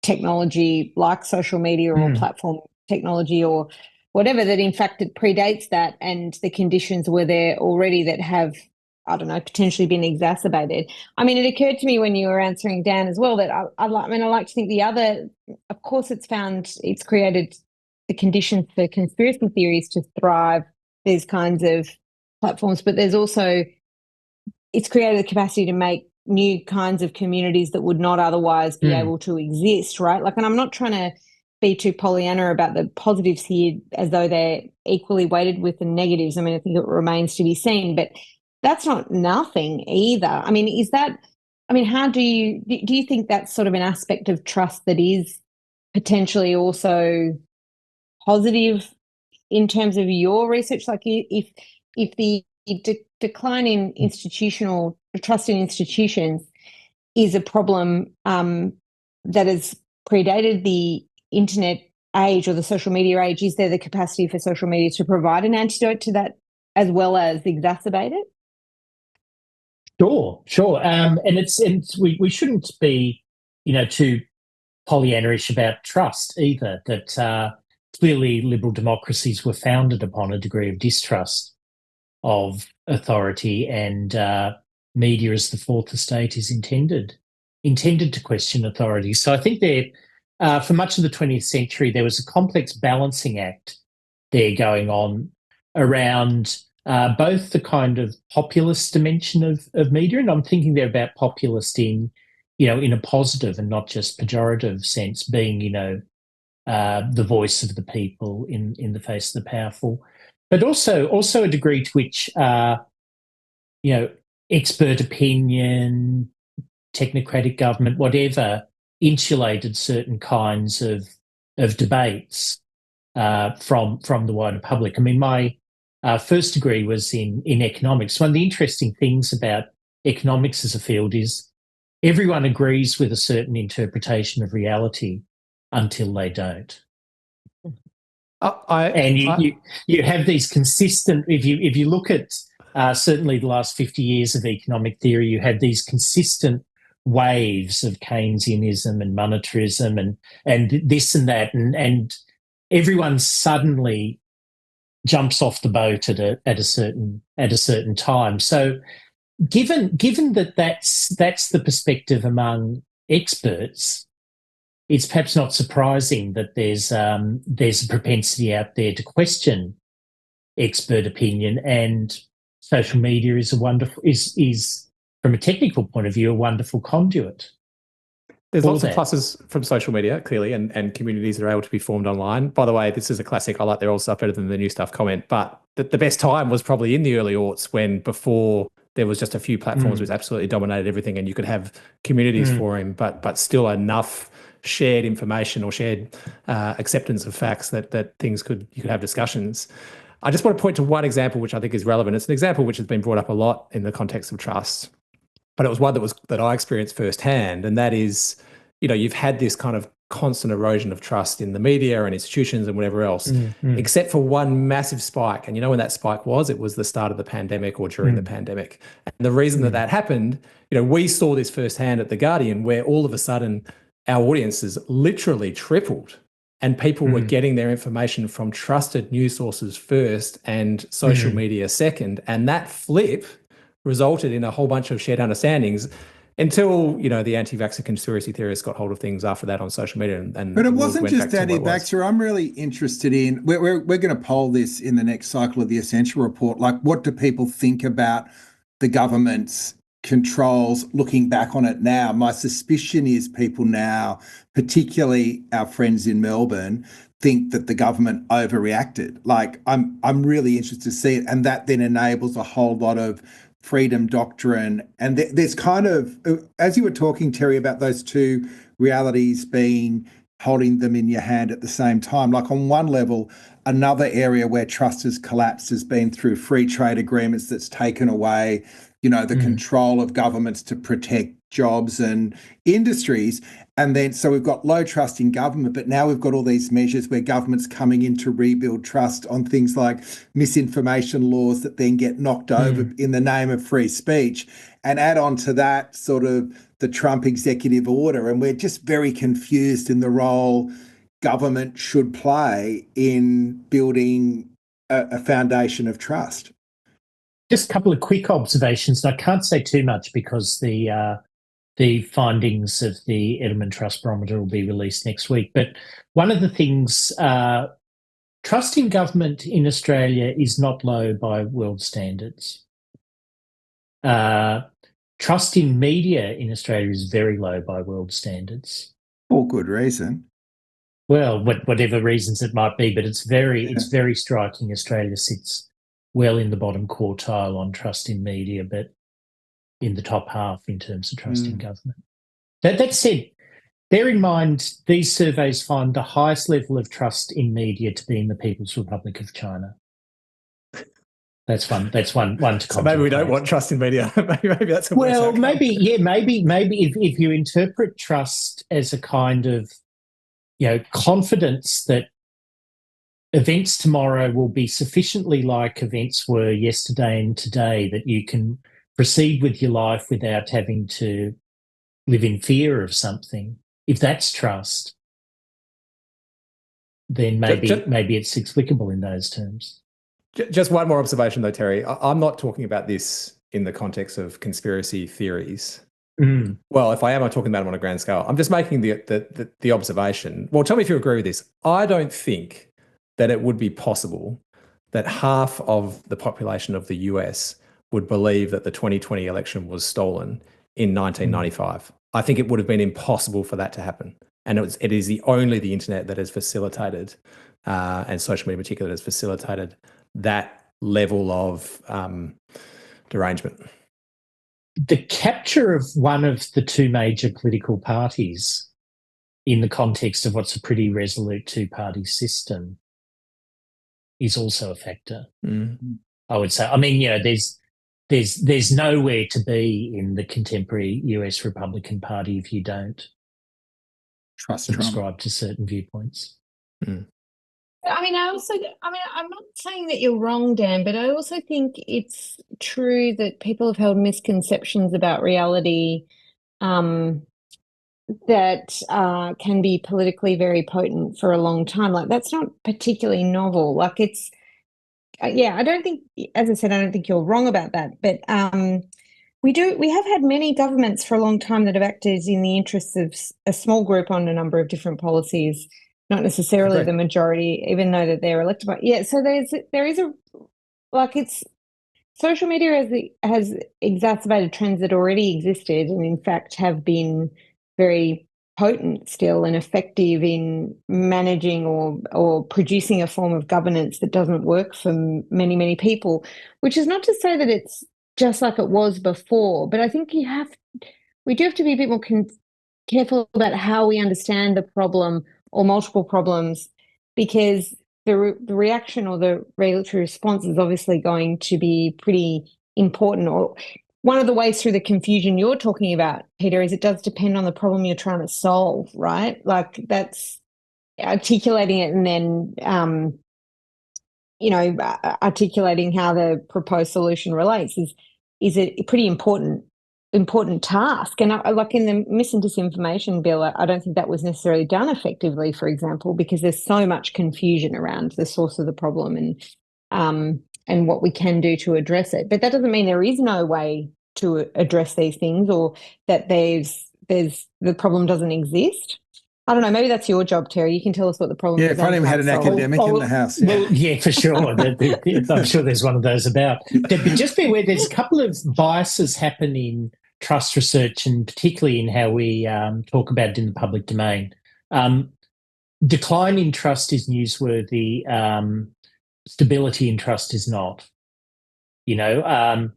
technology like social media or platform technology or whatever, that in fact it predates that and the conditions were there already that have, I don't know, potentially been exacerbated. I mean, it occurred to me when you were answering Dan as well that I like to think the other, of course, it's created the conditions for conspiracy theories to thrive, these kinds of platforms, but there's also, it's created the capacity to make new kinds of communities that would not otherwise be able to exist, right? Like, and I'm not trying to be too Pollyanna about the positives here as though they're equally weighted with the negatives. I mean, I think it remains to be seen, but that's not nothing either. I mean, how do you think that's sort of an aspect of trust that is potentially also positive in terms of your research? Like if the decline in institutional trust in institutions is a problem that has predated the internet age or the social media age? Is there the capacity for social media to provide an antidote to that as well as exacerbate it? Sure. And we shouldn't be, too Pollyannaish about trust either. That clearly liberal democracies were founded upon a degree of distrust of authority, and media as the fourth estate is intended to question authority. So I think for much of the 20th century, there was a complex balancing act there going on around both the kind of populist dimension of media, and I'm thinking there about populist in a positive and not just pejorative sense, being, the voice of the people in the face of the powerful, but also a degree to which, expert opinion, technocratic government, whatever, insulated certain kinds of debates from the wider public. I mean, my first degree was in economics. One of the interesting things about economics as a field is everyone agrees with a certain interpretation of reality until they don't. You have these consistent. If you look at certainly the last 50 years of economic theory, you have these consistent waves of Keynesianism and monetarism and this and that, and everyone suddenly jumps off the boat at a certain time. So given that that's the perspective among experts, it's perhaps not surprising that there's a propensity out there to question expert opinion, and social media is from a technical point of view a wonderful conduit. There's lots of pluses from social media, clearly, and communities that are able to be formed online. By the way, this is a classic. I like their old stuff better than the new stuff comment. But the best time was probably in the early aughts, before there was just a few platforms which absolutely dominated everything, and you could have communities for him, but still enough shared information or shared acceptance of facts that you could have discussions. I just want to point to one example which I think is relevant. It's an example which has been brought up a lot in the context of trust, but it was one that I experienced firsthand, and that is, you've had this kind of constant erosion of trust in the media and institutions and whatever else, except for one massive spike. And when that spike was? It was the start of the pandemic or during the pandemic. And the reason that happened, we saw this firsthand at The Guardian, where all of a sudden our audiences literally tripled, and people were getting their information from trusted news sources first and social media second. And that flip resulted in a whole bunch of shared understandings until, the anti-vaxxer conspiracy theorists got hold of things after that on social media. But it wasn't just anti-vaxxer. I'm really interested in, we're going to poll this in the next cycle of the Essential Report. Like, what do people think about the government's controls looking back on it now? My suspicion is people now, particularly our friends in Melbourne, think that the government overreacted. Like, I'm really interested to see it, and that then enables a whole lot of freedom doctrine. And there's kind of, as you were talking, Terry, about those two realities holding them in your hand at the same time. Like, on one level, another area where trust has collapsed has been through free trade agreements that's taken away the control of governments to protect jobs and industries. And then, so we've got low trust in government, but now we've got all these measures where government's coming in to rebuild trust on things like misinformation laws that then get knocked over in the name of free speech. And add on to that sort of the Trump executive order. And we're just very confused in the role government should play in building a foundation of trust. Just a couple of quick observations. I can't say too much because the findings of the Edelman Trust Barometer will be released next week. But one of the things, trust in government in Australia is not low by world standards. Trust in media in Australia is very low by world standards. For good reason. Well, whatever reasons it might be, but it's very striking. Australia sits well in the bottom quartile on trust in media, but in the top half in terms of trust in government. That said, bear in mind, these surveys find the highest level of trust in media to be in the People's Republic of China. That's one to So maybe we don't contemplate. want trust in media. maybe that's a worse Well, outcome. maybe if you interpret trust as a kind of, confidence that events tomorrow will be sufficiently like events were yesterday and today, that you can proceed with your life without having to live in fear of something. If that's trust, then maybe it's explicable in those terms. Just one more observation, though, Terry. I'm not talking about this in the context of conspiracy theories. Mm. Well, if I am, I'm talking about them on a grand scale. I'm just making the observation. Well, tell me if you agree with this. I don't think that it would be possible that half of the population of the US would believe that the 2020 election was stolen in 1995. I think it would have been impossible for that to happen. And it is only the internet that has facilitated, and social media in particular, that has facilitated that level of derangement. The capture of one of the two major political parties in the context of what's a pretty resolute two-party system is also a factor. Mm. I would say. I mean, there's nowhere to be in the contemporary US Republican Party if you don't subscribe to certain viewpoints. Mm. I'm not saying that you're wrong, Dan, but I also think it's true that people have held misconceptions about reality that can be politically very potent for a long time. Like, that's not particularly novel. Like, it's, I don't think, as I said, I don't think you're wrong about that. But we have had many governments for a long time that have acted in the interests of a small group on a number of different policies, not necessarily the majority, even though that they're elected by. Yeah, so it's social media has exacerbated trends that already existed and in fact have been very potent still and effective in managing or producing a form of governance that doesn't work for many, many people, which is not to say that it's just like it was before, but I think we do have to be a bit more careful about how we understand the problem or multiple problems, because the reaction or the regulatory response is obviously going to be pretty important. Or one of the ways through the confusion you're talking about, Peter, is it does depend on the problem you're trying to solve, right? Like, that's articulating it and then, articulating how the proposed solution relates is a pretty important task. And like in the mis and disinformation bill, I don't think that was necessarily done effectively, for example, because there's so much confusion around the source of the problem and what we can do to address it. But that doesn't mean there is no way to address these things, or that there's the problem doesn't exist. I don't know. Maybe that's your job, Terry. You can tell us what the problem is. Yeah, if only we had an academic in the house. Yeah. Well, yeah, for sure. I'm sure there's one of those about. But just be aware, there's a couple of biases happen in trust research, and particularly in how we talk about it in the public domain. Decline in trust is newsworthy. Stability in trust is not. The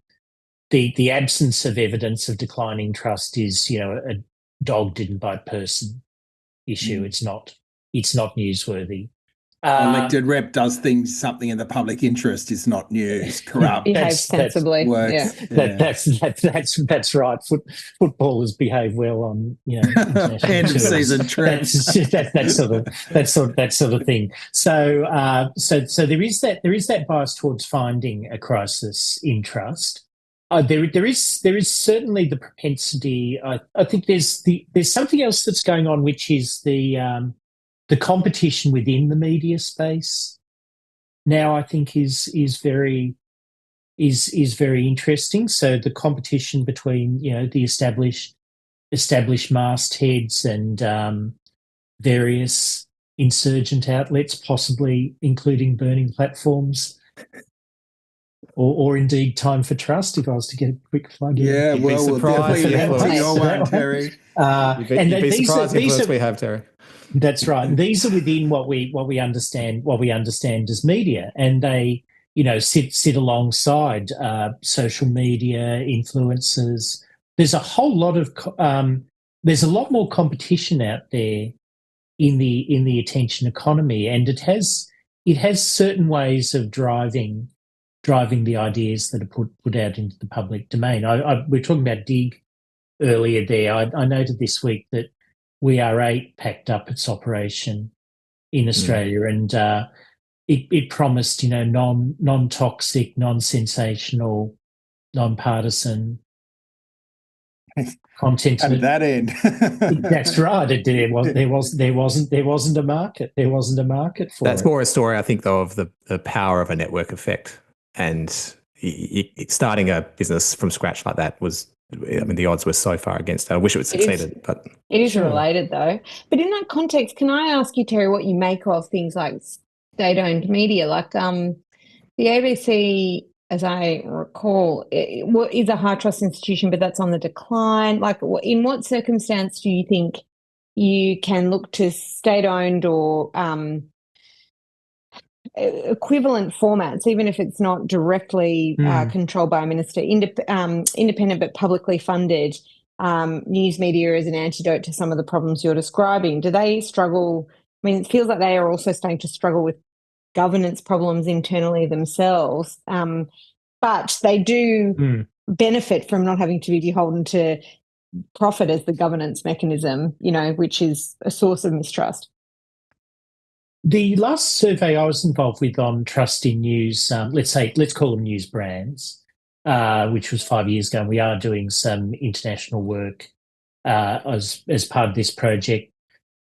absence of evidence of declining trust is, a dog didn't bite person issue. It's not newsworthy. Elected rep does something in the public interest is not news. Corrupt. Behave sensibly. Works. Yeah. That's right. Footballers behave well on end of season trips. that sort of thing. So there is that bias towards finding a crisis in trust. There is certainly the propensity. I think there's something else that's going on, which is the competition within the media space now, I think is very interesting. So the competition between the established mastheads and various insurgent outlets, possibly including burning platforms, or indeed Time for Trust, if I was to get a quick plug in. Yeah, we'll definitely link to your one, Terry. You'd be surprised the influence we have, Terry. That's right. These are within what we understand as media, and they sit alongside social media influencers. There's a whole lot of there's a lot more competition out there in the attention economy, and it has certain ways of driving driving the ideas that are put out into the public domain. We're talking about Digg earlier there. I noted this week that We Are 8 packed up its operation in Australia, and it promised, non-toxic, non-sensational, non-partisan content. How did that end? That's right. There wasn't a market. There wasn't a market for it. That's more a story, I think, though, of the power of a network effect. And starting a business from scratch like that the odds were so far against it. I wish it had succeeded. But it is related, though. But in that context, can I ask you, Terry, what you make of things like state-owned media? Like the ABC, as I recall, is a high trust institution, but that's on the decline. Like, in what circumstance do you think you can look to state-owned or equivalent formats, even if it's not directly controlled by a minister, independent but publicly funded news media as an antidote to some of the problems you're describing? Do they struggle? I mean, it feels like they are also starting to struggle with governance problems internally themselves, but they do benefit from not having to be beholden to profit as the governance mechanism, which is a source of mistrust. The last survey I was involved with on trust in news, let's call them news brands, which was 5 years ago. And we are doing some international work as part of this project.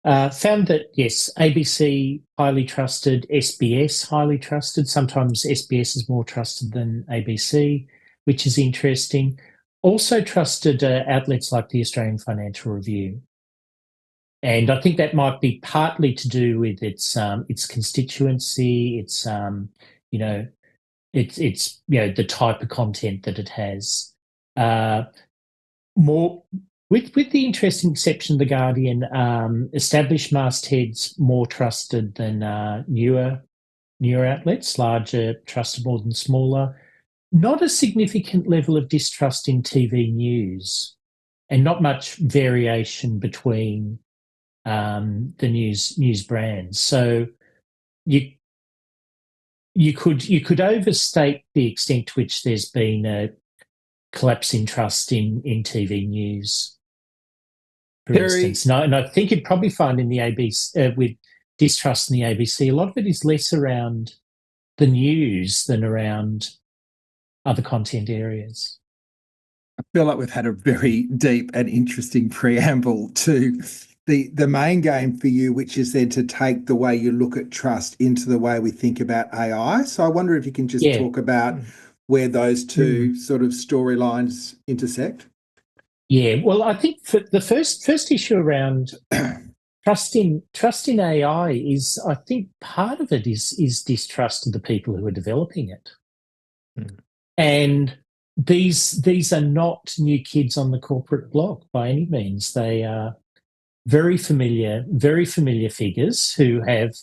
Found that, yes, ABC highly trusted, SBS highly trusted. Sometimes SBS is more trusted than ABC, which is interesting. Also trusted outlets like the Australian Financial Review. And I think that might be partly to do with its constituency, its the type of content that it has. More with the interesting exception of The Guardian, established mastheads more trusted than newer outlets, larger trusted more than smaller. Not a significant level of distrust in TV news, and not much variation between the news brands. So you could overstate the extent to which there's been a collapse in trust in TV news, for instance. And I think you'd probably find in the ABC with distrust in the ABC, a lot of it is less around the news than around other content areas. I feel like we've had a very deep and interesting preamble to the main game for you, which is then to take the way you look at trust into the way we think about AI. So I wonder if you can just talk about where those two sort of storylines intersect. Yeah, well, I think for the first issue around trust in AI is, I think part of it is distrust of the people who are developing it. And these are not new kids on the corporate block by any means. They are very familiar figures who have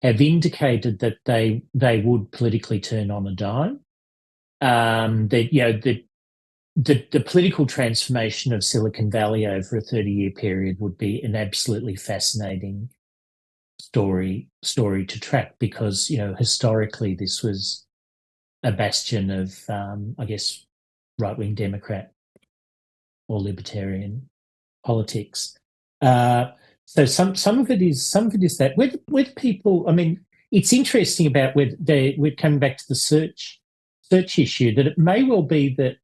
indicated that they would politically turn on a dime. The political transformation of Silicon Valley over a 30-year period would be an absolutely fascinating story to track, because historically this was a bastion of I guess right-wing Democrat or libertarian politics. So some of it is that with people. I mean, it's interesting about we're coming back to the search issue, that it may well be that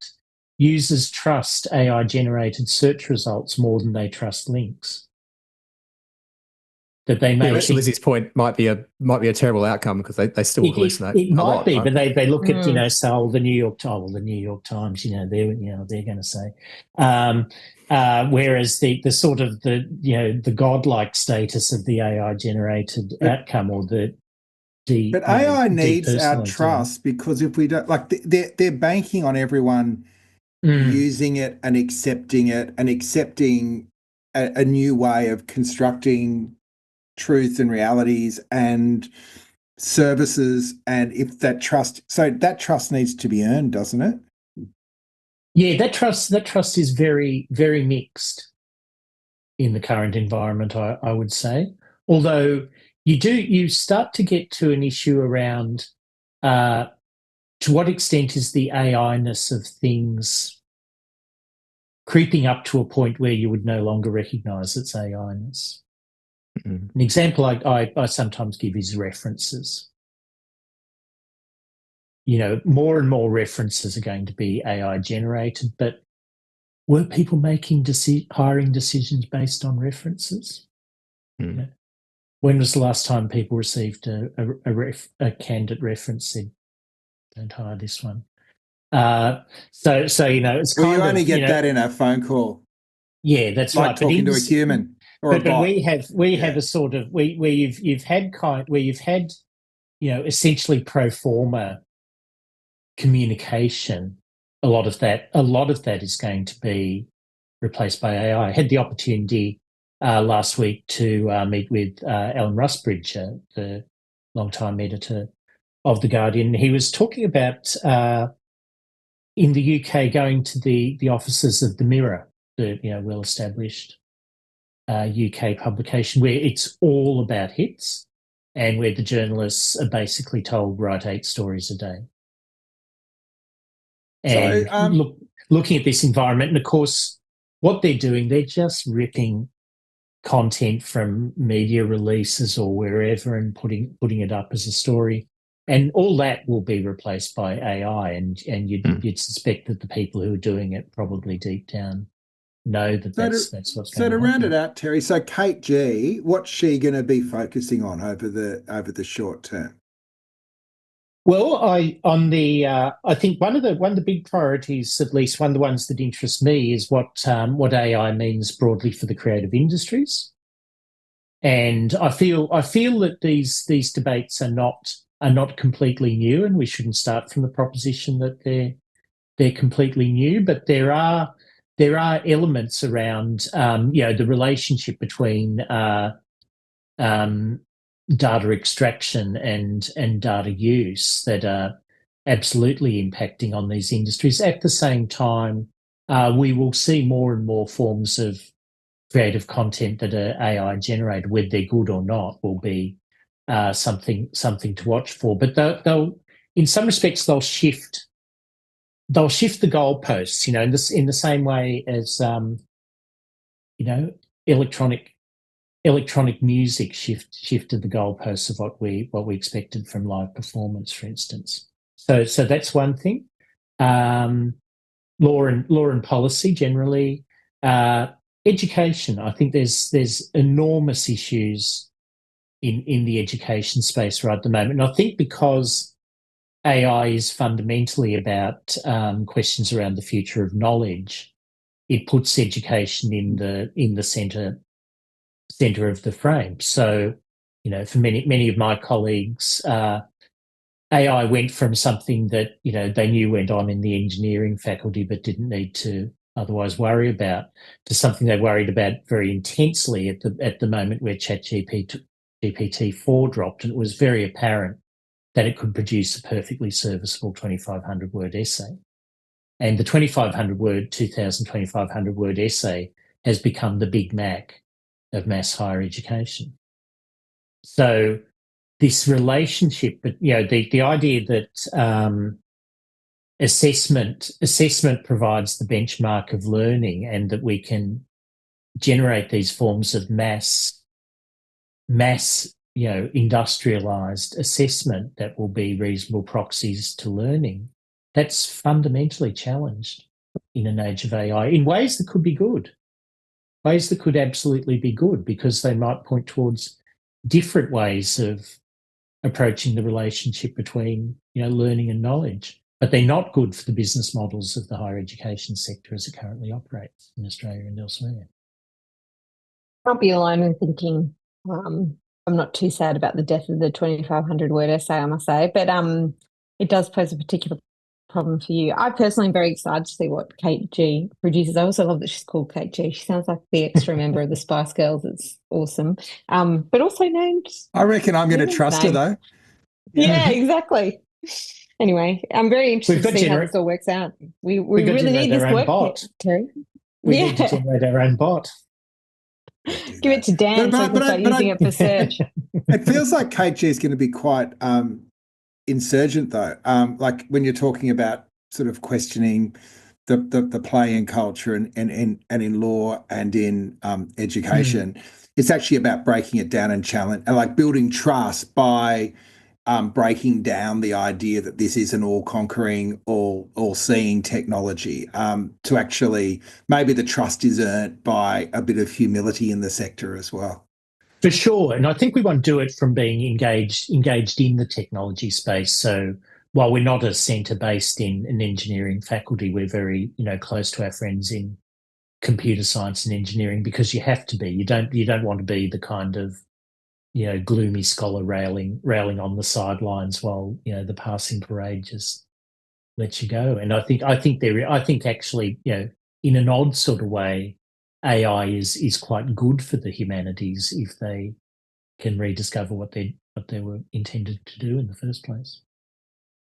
users trust AI generated search results more than they trust links. That they may. Lizzie's point might be a terrible outcome, because they still hallucinate. It might be, right? but they look at the New York Times. The New York Times, they're going to say. Whereas the sort of the godlike status of the AI generated outcome, or the but AI needs our trust, because if we don't, like, they're banking on everyone using it and accepting a new way of constructing truth and realities and services. And if that trust needs to be earned, doesn't it? Yeah, that trust is very, very mixed in the current environment, I would say. Although you start to get to an issue around to what extent is the AI-ness of things creeping up to a point where you would no longer recognise its AI-ness? An example I sometimes give is references. More and more references are going to be AI generated, but were people making hiring decisions based on references? When was the last time people received a candidate reference said, "Don't hire this one"? So it's well, you only get that in a phone call. Yeah, that's like right. talking to a human or a bot. But we have a sort of where you've had essentially pro forma communication. A lot of that is going to be replaced by AI. I had the opportunity last week to meet with Alan Rusbridge, the longtime editor of The Guardian. He was talking about in the UK going to the offices of The Mirror, the well-established UK publication, where it's all about hits and where the journalists are basically told write 8 stories a day. And looking at this environment, and of course, what they're doing, they're just ripping content from media releases or wherever and putting it up as a story, and all that will be replaced by AI. And you'd suspect that the people who are doing it probably deep down know that that's what's going to happen. So to round it out, Terry, so Kate G, what's she going to be focusing on over the short term? Well, I think one of the big priorities, at least one of the ones that interest me, is what AI means broadly for the creative industries. And I feel that these debates are not completely new, and we shouldn't start from the proposition that they're completely new. But there are elements around the relationship between data extraction and data use that are absolutely impacting on these industries. At the same time, we will see more and more forms of creative content that are AI generated, whether they're good or not, will be something to watch for. But they'll in some respects they'll shift the goalposts. In the same way as electronic music shifted the goalposts of what we expected from live performance, for instance. So that's one thing. Law and policy generally. Education. I think there's enormous issues in the education space right at the moment. And I think because AI is fundamentally about questions around the future of knowledge, it puts education in the centre of the frame. So, for many of my colleagues, AI went from something that they knew went on in the engineering faculty but didn't need to otherwise worry about, to something they worried about very intensely at the moment where GPT-4 dropped, and it was very apparent that it could produce a perfectly serviceable 2,500 word essay. And the 2,500 word essay has become the Big Mac of mass higher education. So this relationship, but the idea that assessment provides the benchmark of learning, and that we can generate these forms of mass industrialized assessment that will be reasonable proxies to learning, that's fundamentally challenged in an age of AI in ways that could be good. Ways that could absolutely be good, because they might point towards different ways of approaching the relationship between learning and knowledge. But they're not good for the business models of the higher education sector as it currently operates in Australia and elsewhere. Can't be alone in thinking. I'm not too sad about the death of the 2,500 word essay, I must say, but it does pose a particular problem for you. I personally am very excited to see what Kate G produces. I also love that she's called Kate G. She sounds like the extra member of the Spice Girls. It's awesome. But also named. I reckon I'm going to trust her though. Yeah, exactly. Anyway, I'm very interested to see how this all works out. We really need this work, Terry. We need to generate our own bot. Give it to Dan so he can start using it for search. It feels like Kate G is going to be quite insurgent though. Like when you're talking about sort of questioning the play in culture and in law and in education, it's actually about breaking it down and challenge and like building trust by breaking down the idea that this is an all-conquering, all-seeing technology. To actually, maybe the trust is earned by a bit of humility in the sector as well. For sure. And I think we want to do it from being engaged in the technology space. So while we're not a centre based in an engineering faculty, we're very, close to our friends in computer science and engineering, because you have to be. You don't want to be the kind of, gloomy scholar railing on the sidelines while, the passing parade just lets you go. And I think actually, in an odd sort of way, AI is quite good for the humanities if they can rediscover what they were intended to do in the first place.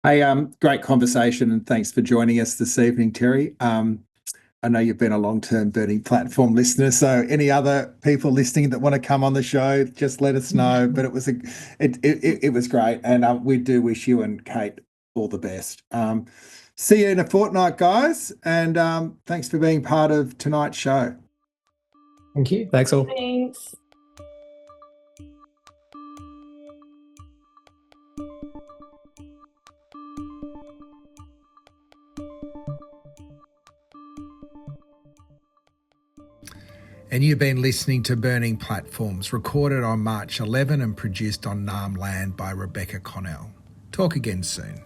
Hey, great conversation, and thanks for joining us this evening, Terry. I know you've been a long-term Burning Platform listener, so any other people listening that want to come on the show, just let us know. But it was it was great, and we do wish you and Kate all the best. See you in a fortnight, guys, and thanks for being part of tonight's show. Thank you. Thanks all. Thanks. And you've been listening to Burning Platforms, recorded on March 11 and produced on Naarm land by Rebecca Connell. Talk again soon.